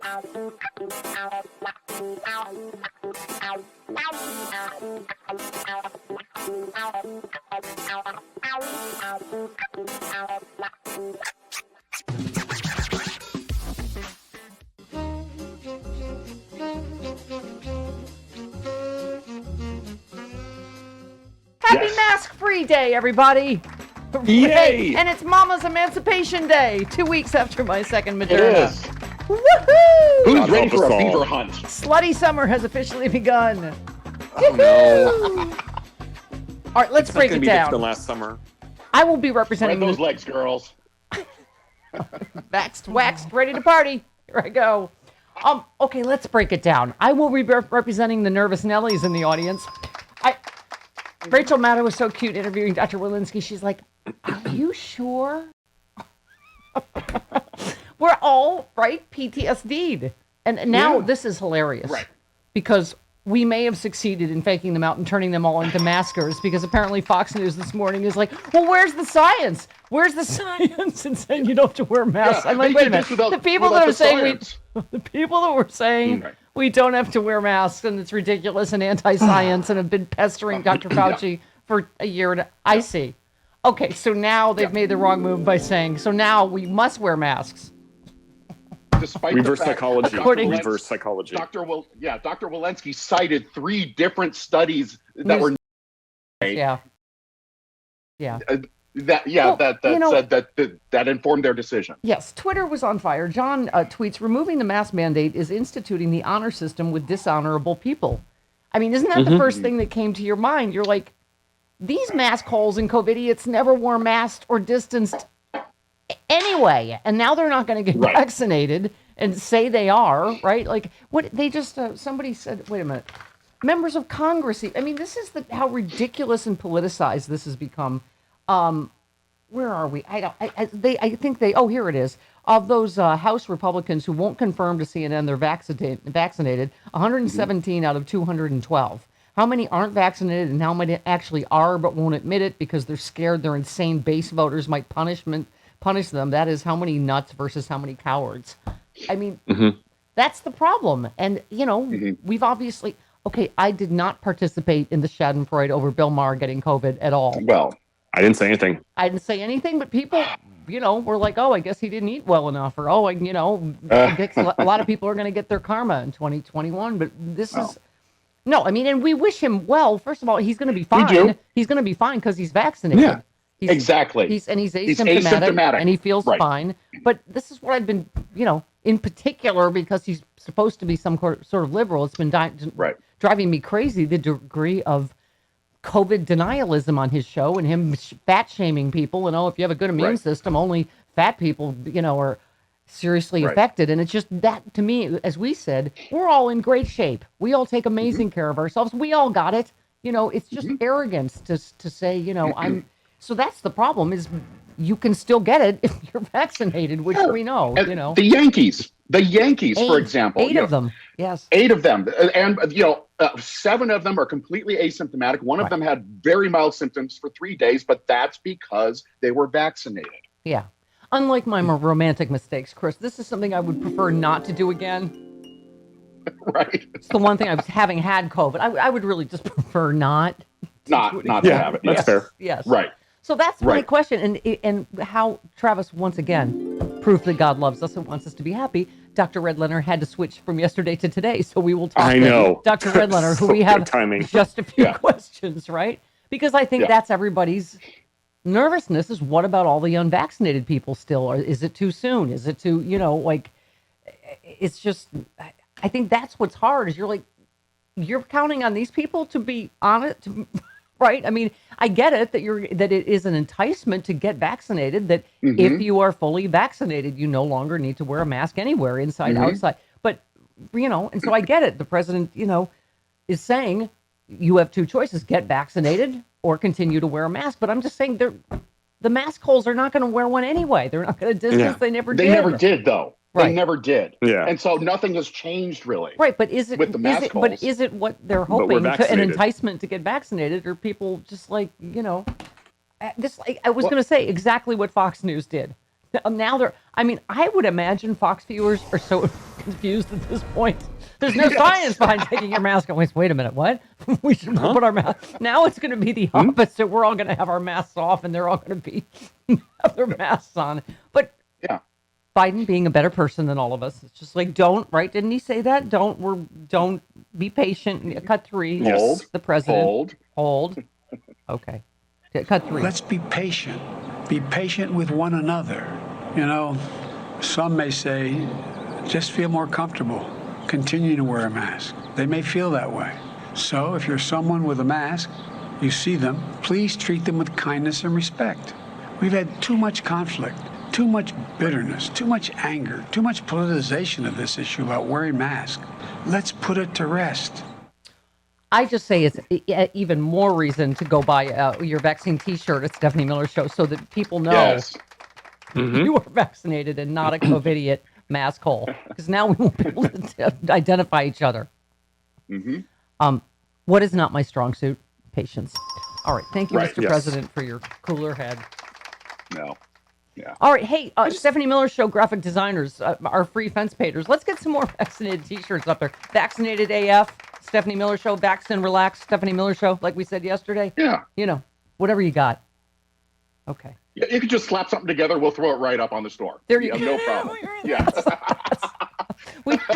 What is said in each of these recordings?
Happy Mask-Free Day, everybody! Yay! Hey, and it's Mama's Emancipation Day, 2 weeks after my second Moderna. It is. Woohoo! Who's ready for a beaver hunt? Slutty summer has officially begun. Oh, no. All right, let's break it down. Than last summer. I will be representing Spread those legs, girls. waxed, ready to party. Here I go. Okay, let's break it down. I will be representing the nervous Nellies in the audience. Rachel Maddow was so cute interviewing Dr. Walensky. She's like, are you sure? We're all, right, PTSD'd. And now this is hilarious. Right. Because we may have succeeded in faking them out and turning them all into maskers, because apparently Fox News this morning is like, well, where's the science? Where's the science in saying you don't have to wear masks? I'm like, wait a minute. The people that are saying we don't have to wear masks and it's ridiculous and anti-science and have been pestering Dr. Fauci for a year. I see. Okay, so now they've made the wrong move by saying, so now we must wear masks. Despite reverse the fact, psychology. Reverse psychology. Dr. Walensky cited 3 different studies that were Yeah. that informed their decision. Yes, Twitter was on fire. John tweets, removing the mask mandate is instituting the honor system with dishonorable people. I mean, isn't that the first thing that came to your mind? You're like, these mask holes and COVIDiots never wore masks or distanced anyway, and now they're not going to get vaccinated and say they are, right? Like, what they just, somebody said, wait a minute, members of Congress, I mean, this is how ridiculous and politicized this has become. Where are we? I think here it is. Of those House Republicans who won't confirm to CNN they're vaccinated, 117 out of 212. How many aren't vaccinated and how many actually are but won't admit it because they're scared their insane base voters might punish them? That is how many nuts versus how many cowards. I mean, that's the problem. And, we've obviously... Okay, I did not participate in the Schadenfreude over Bill Maher getting COVID at all. Well, I didn't say anything. But people, were like, oh, I guess he didn't eat well enough. Or, a lot of people are going to get their karma in 2021. But this is... No, I mean, and we wish him well. First of all, he's going to be fine. We do. He's going to be fine because he's vaccinated. Yeah, exactly. He's asymptomatic. And he feels fine. But this is what I've been, in particular, because he's supposed to be some sort of liberal. It's been driving me crazy, the degree of COVID denialism on his show and him fat shaming people. And, if you have a good immune system, only fat people, are seriously affected. And it's just that, to me, as we said, we're all in great shape. We all take amazing care of ourselves. We all got it. It's just arrogance to say, I'm... So that's the problem, is you can still get it if you're vaccinated, which we know, The Yankees, for example. 8 of them, yes. 8 of them. And, 7 of them are completely asymptomatic. One of them had very mild symptoms for 3 days, but that's because they were vaccinated. Yeah. Unlike my romantic mistakes, Chris, this is something I would prefer not to do again. Right. It's the one thing having had COVID. I would really just prefer not to have it. That's fair. Yes. Right. So that's my question. And how Travis, once again, proof that God loves us and wants us to be happy, Dr. Redlener had to switch from yesterday to today. So we will talk to Dr. Redlener, who we have just a few questions, right? Because I think that's everybody's nervousness is, what about all the unvaccinated people still? Or is it too soon? Is it too, it's just, I think that's what's hard, is you're counting on these people to be honest, right? I mean, I get it that it is an enticement to get vaccinated, that if you are fully vaccinated, you no longer need to wear a mask anywhere, inside, outside. But, and so I get it. The president, is saying you have 2 choices, get vaccinated or continue to wear a mask. But I'm just saying the mask holes are not going to wear one anyway. They're not going to distance. Yeah. They never did, though. Right. They never did. Yeah. And so nothing has changed, really. Right, but is it with the mask holes? But is it what they're hoping, an enticement to get vaccinated, or people just I was going to say exactly what Fox News did. Now I would imagine Fox viewers are so confused at this point. There's no science behind taking your mask off. Wait a minute, what? We should put our mask. Now it's going to be the opposite. We're all going to have our masks off, and they're all going to have their masks on. But Yeah. Biden being a better person than all of us. It's just like, don't, right? Didn't he say that? Don't be patient. Cut 3. Yes. The president. Hold. Okay. Cut 3. Let's be patient. Be patient with one another. You know, some may say, just feel more comfortable. Continue to wear a mask. They may feel that way. So if you're someone with a mask, you see them, please treat them with kindness and respect. We've had too much conflict, too much bitterness, too much anger, too much politicization of this issue about wearing masks. Let's put it to rest. I just say it's even more reason to go buy your vaccine T-shirt at Stephanie Miller Show so that people know Yes. you are vaccinated and not a COVIDiot mask hole. Because now we won't be able to identify each other. What is not my strong suit? Patience. All right. Thank you, Right, Mr. yes. President, for your cooler head. No. Yeah. All right. Hey, Stephanie Miller Show graphic designers, our free fence painters. Let's get some more vaccinated T-shirts up there. Vaccinated AF, Stephanie Miller Show, Vax and Relax, Stephanie Miller Show, like we said yesterday. Yeah. You know, whatever you got. Okay. Yeah, you could just slap something together. We'll throw it right up on the store. There you have go. No problem. Yeah.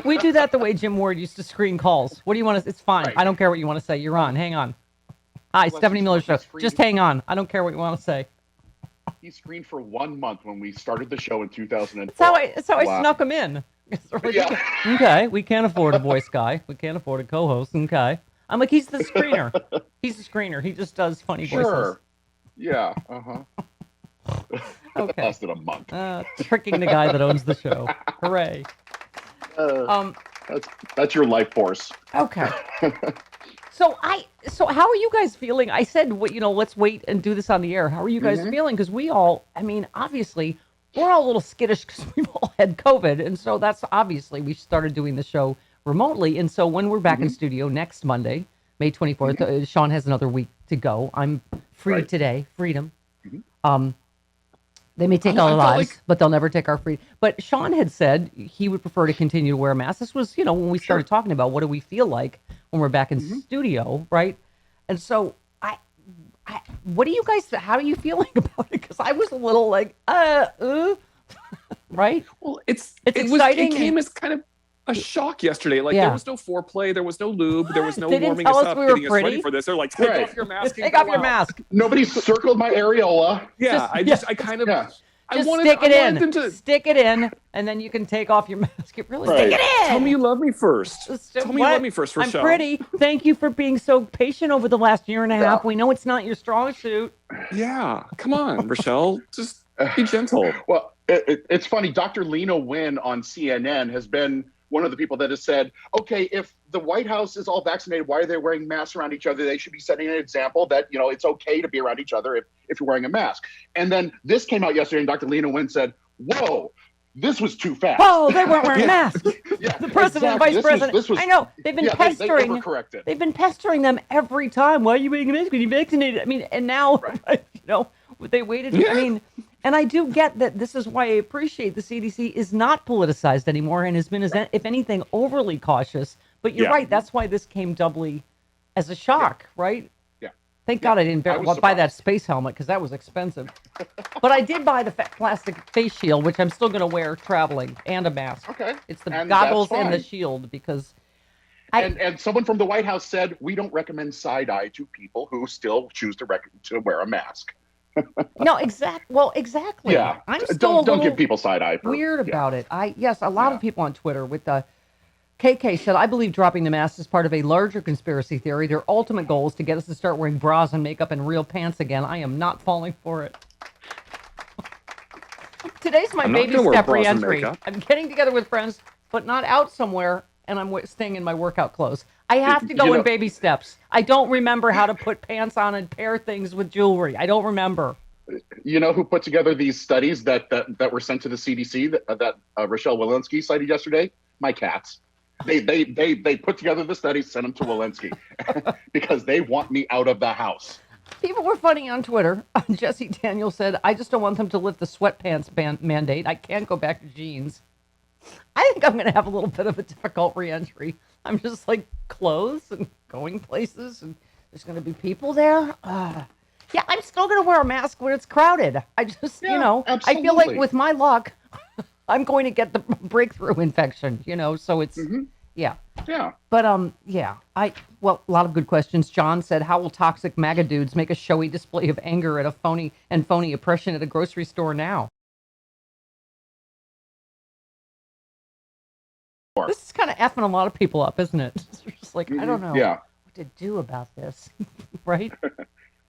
We do that the way Jim Ward used to screen calls. What do you want to? It's fine. Right. I don't care what you want to say. You're on. Hang on. Hi, Stephanie Miller Show. Just hang on. I don't care what you want to say. He screened for 1 month when we started the show in 2004. That's how I Wow. snuck him in. Yeah. Okay, we can't afford a voice guy. We can't afford a co-host. Okay. I'm like, he's the screener. He's the screener. He just does funny voices. Sure. Yeah. Uh-huh. Okay. Lasted a month. Tricking the guy that owns the show. Hooray. That's your life force. Okay. So how are you guys feeling? I said, let's wait and do this on the air. How are you guys feeling? Because we all, obviously, we're all a little skittish because we've all had COVID. And so that's obviously, we started doing the show remotely. And so when we're back in studio next Monday, May 24th, Sean has another week to go. I'm free today. Freedom. They may take our lives, but they'll never take our freedom. But Sean had said he would prefer to continue to wear a mask. This was, when we started talking about what do we feel like when we're back in studio, right? And so what do you guys, how are you feeling about it? Because I was a little like, right? Well, it's exciting. It came as kind of a shock yesterday. Like there was no foreplay, there was no lube, there was no They didn't warming tell us us up, we were getting us pretty. ready for this. They're like, take off your mask. Take off your mask. Nobody circled my areola. Yeah, I Just stick it in. Stick it in, and then you can take off your mask. Stick it in. Tell me you love me first. Tell me you love me first, Rochelle. I'm pretty. Thank you for being so patient over the last year and a half. We know it's not your strong suit. Yeah, come on, Rochelle. Just be gentle. Well, it's funny. Dr. Lena Wynn on CNN has been one of the people that has said, okay, if the White House is all vaccinated, why are they wearing masks around each other? They should be setting an example that, it's okay to be around each other if you're wearing a mask. And then this came out yesterday, and Dr. Lena Wynn said, whoa, this was too fast. Oh, they weren't wearing masks. The president and vice president. This was, I know. They've been pestering. They overcorrected. They've been pestering them every time. Why are you wearing a mask when you're vaccinated? And now, they waited. Yeah. And I do get that this is why I appreciate the CDC is not politicized anymore and has been, if anything, overly cautious. But you're right. That's why this came doubly as a shock, right? Yeah. Thank God I didn't buy that space helmet because that was expensive. But I did buy the plastic face shield, which I'm still going to wear traveling, and a mask. Okay. It's the And goggles that's and the fine. shield because And someone from the White House said, we don't recommend side-eye to people who still choose to wear a mask. No, exactly. Well, exactly. Yeah. I'm still don't give people side-eye. Weird about it. A lot of people on Twitter with the KK said, I believe dropping the mask is part of a larger conspiracy theory. Their ultimate goal is to get us to start wearing bras and makeup and real pants again. I am not falling for it. Today's my baby step re-entry. I'm getting together with friends, but not out somewhere, and I'm staying in my workout clothes. I have to go in baby steps. I don't remember how to put pants on and pair things with jewelry. I don't remember. You know who put together these studies that were sent to the CDC that Rochelle Walensky cited yesterday? My cats. They put together the studies, sent them to Walensky because they want me out of the house. People were funny on Twitter. Jesse Daniel said, I just don't want them to lift the sweatpants mandate. I can't go back to jeans. I think I'm going to have a little bit of a difficult reentry. I'm just like clothes and going places, and there's going to be people there. Yeah, I'm still going to wear a mask when it's crowded. I just, absolutely. I feel like with my luck, I'm going to get the breakthrough infection, so it's, yeah. Yeah. But, a lot of good questions. John said, how will toxic MAGA dudes make a showy display of anger at a phony oppression at a grocery store now? This is kind of effing a lot of people up, isn't it? It's just like, I don't know what to do about this, right?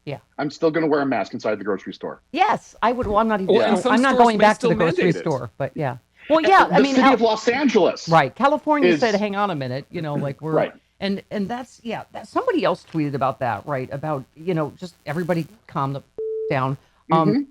Yeah. I'm still going to wear a mask inside the grocery store. Yes, I would. Well, I'm not even. Well, I'm not going back to the grocery store, but yeah. Well, yeah. The city of Los Angeles. Right. California said, hang on a minute, like we're. Right. And that's, somebody else tweeted about that, right? About, just everybody calm the down.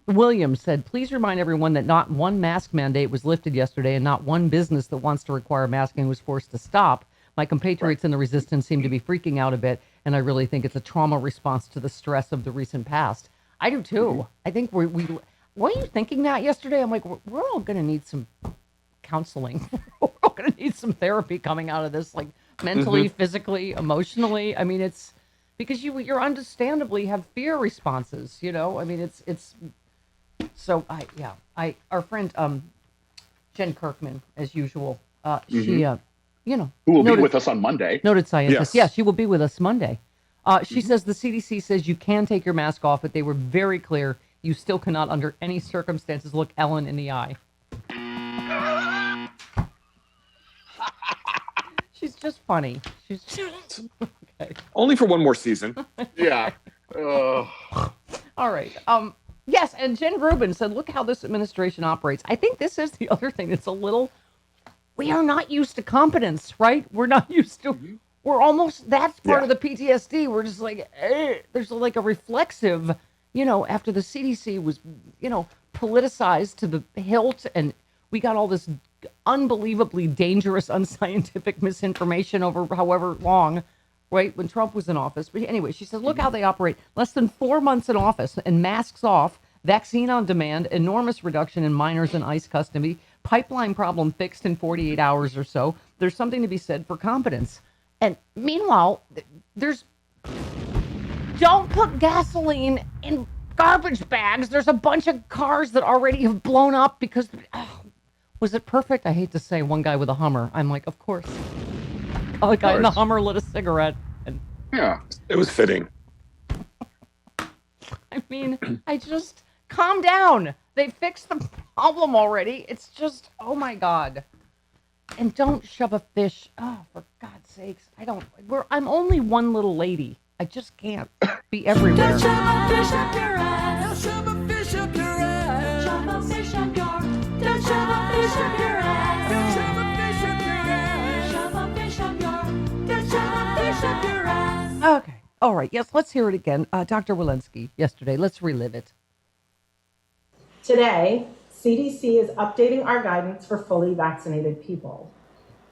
William said, please remind everyone that not one mask mandate was lifted yesterday and not one business that wants to require masking was forced to stop. My compatriots in the resistance seem to be freaking out a bit, and I really think it's a trauma response to the stress of the recent past. I do too. I think we weren't you thinking that yesterday? I'm like, we're all going to need some counseling. We're all going to need some therapy coming out of this, like mentally, physically, emotionally. I mean, it's because you're understandably have fear responses, I mean, it's so our friend, Jen Kirkman, as usual, she, who will be with us on Monday. Noted scientist. Yes, she will be with us Monday. She says the CDC says you can take your mask off, but they were very clear. You still cannot, under any circumstances, look Ellen in the eye. She's just funny. She's just, okay. Only for one more season. Yeah. All right. Yes, and Jen Rubin said, look how this administration operates. I think this is the other thing that's a little... We are not used to competence, right? We're not used to... We're almost... That's part of the PTSD. We're just like... There's like a reflexive... after the CDC was, politicized to the hilt, and we got all this unbelievably dangerous, unscientific misinformation over however long, right, when Trump was in office. But anyway, she said, look how they operate. Less than 4 months in office, and masks off, vaccine on demand, enormous reduction in minors in ICE custody, pipeline problem fixed in 48 hours or so. There's something to be said for competence. And meanwhile, don't put gasoline in garbage bags. There's a bunch of cars that already have blown up because... was it perfect? I hate to say one guy with a Hummer. I'm like, of course. A guy in the Hummer lit a cigarette. And yeah, it was fitting. I mean, calm down. They fixed the problem already. It's just, oh my God. And don't shove a fish. Oh, for God's sakes. I'm only one little lady. I just can't be everywhere. Don't shove a fish up your ass. Don't shove a fish up your ass. Shove a fish up your. Don't shove a fish up your ass. Don't shove a fish up your ass. Shove a fish up your. Don't shove a fish up your ass. Okay. All right. Yes, let's hear it again. Dr. Walensky, yesterday. Let's relive it. Today, CDC is updating our guidance for fully vaccinated people.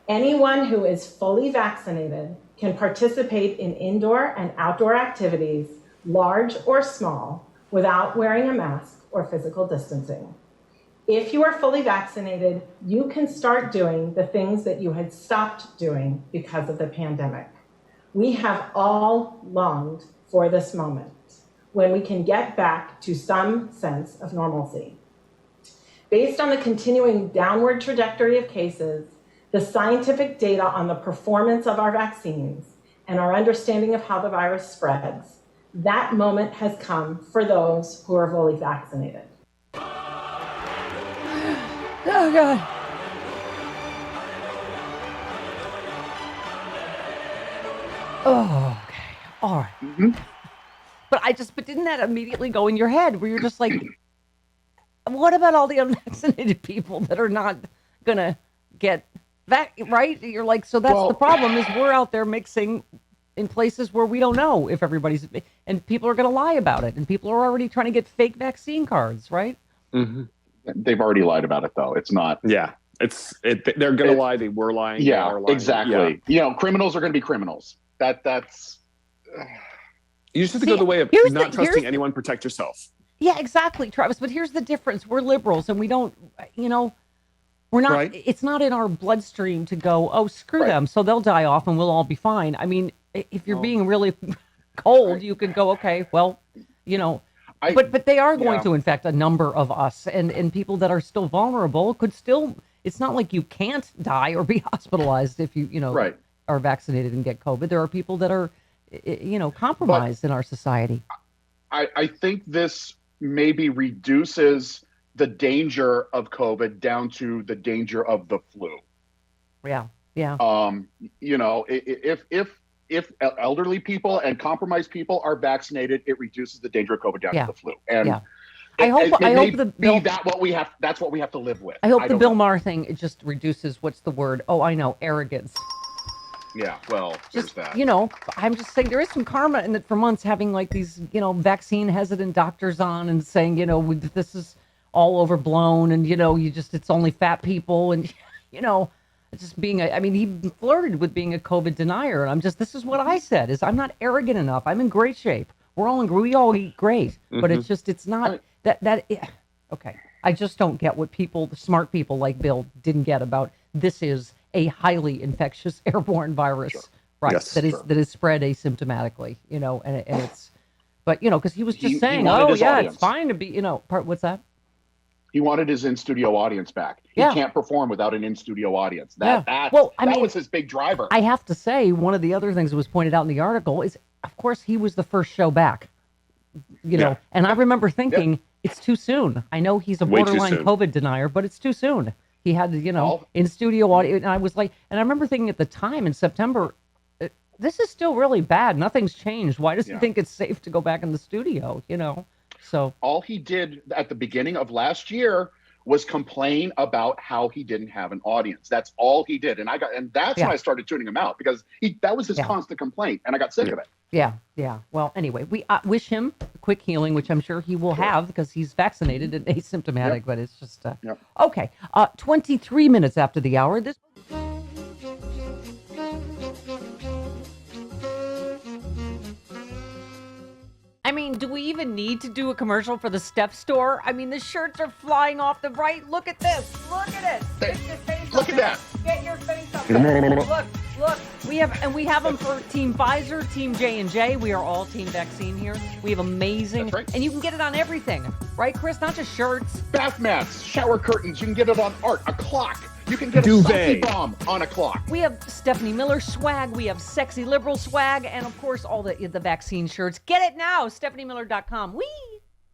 Anyone who is fully vaccinated can participate in indoor and outdoor activities, large or small, without wearing a mask or physical distancing. If you are fully vaccinated, you can start doing the things that you had stopped doing because of the pandemic. We have all longed for this moment when we can get back to some sense of normalcy. Based on the continuing downward trajectory of cases, the scientific data on the performance of our vaccines, and our understanding of how the virus spreads, that moment has come for those who are fully vaccinated. Oh, God. Oh, okay. All right. But didn't that immediately go in your head where you're just like, what about all the unvaccinated people that are not going to get right? You're like, so that's the problem is we're out there mixing in places where we don't know if everybody's, and people are going to lie about it. And people are already trying to get fake vaccine cards, right? Mm-hmm. They've already lied about it, though. It's not. Yeah. They're going to lie. They were lying. Yeah, they are lying. Exactly. Yeah. Criminals are going to be criminals. That's. You just have to go the way of not trusting anyone. Protect yourself. Yeah, exactly, Travis. But here's the difference. We're liberals and we don't, we're We're not. Right. It's not in our bloodstream to go, oh, screw Right. them, so they'll die off and we'll all be fine. I mean, if you're being really cold, you can go, okay, well, but they are going to infect a number of us, and people that are still vulnerable could still. It's not like you can't die or be hospitalized if you Right. are vaccinated and get COVID. There are people that are compromised in our society. I think this maybe reduces the danger of COVID down to the danger of the flu. Yeah. If elderly people and compromised people are vaccinated, it reduces the danger of COVID down to the flu. And I hope that's what we have to live with. I hope the Bill Maher thing, it just reduces, what's the word? Oh, I know, arrogance. Yeah, well, there's that. I'm just saying there is some karma in it for months having like these, vaccine hesitant doctors on and saying, this is all overblown and, it's only fat people and, just being he flirted with being a COVID denier. And this is what I said, is I'm not arrogant enough. I'm in great shape. We all eat great, but it's not okay. I just don't get what the smart people like Bill didn't get about this is a highly infectious airborne virus, right? Yes, that is spread asymptomatically, and it's, but because he was just saying, it's fine to be, what's that? He wanted his in-studio audience back. He can't perform without an in-studio audience. That was his big driver. I have to say, one of the other things that was pointed out in the article is, of course, he was the first show back, and I remember thinking, it's too soon. I know he's a borderline COVID denier, but it's too soon. He had, in studio audio, and I was like, and I remember thinking at the time in September, this is still really bad. Nothing's changed. Why does he think it's safe to go back in the studio? So all he did at the beginning of last year was complain about how he didn't have an audience. That's all he did, and that's when I started tuning him out, because that was his constant complaint, and I got sick of it. Yeah. Well, anyway, we wish him quick healing, which I'm sure he will have because he's vaccinated and asymptomatic. But it's just okay. 23 minutes after the hour. This. I mean, do we even need to do a commercial for the Step store? I mean, the shirts are flying off the right. Look at this. Look at it. Get your face Look at that. Get your face up there. Look. We have them for Team Pfizer, Team J&J. We are all Team Vaccine here. We have amazing. That's right. And you can get it on everything. Right, Chris? Not just shirts. Bath mats, shower curtains. You can get it on art, a clock. You can get Duvet. a sake bomb on a clock. We have Stephanie Miller swag. We have Sexy Liberal swag. And, of course, all the vaccine shirts. Get it now. StephanieMiller.com. Whee!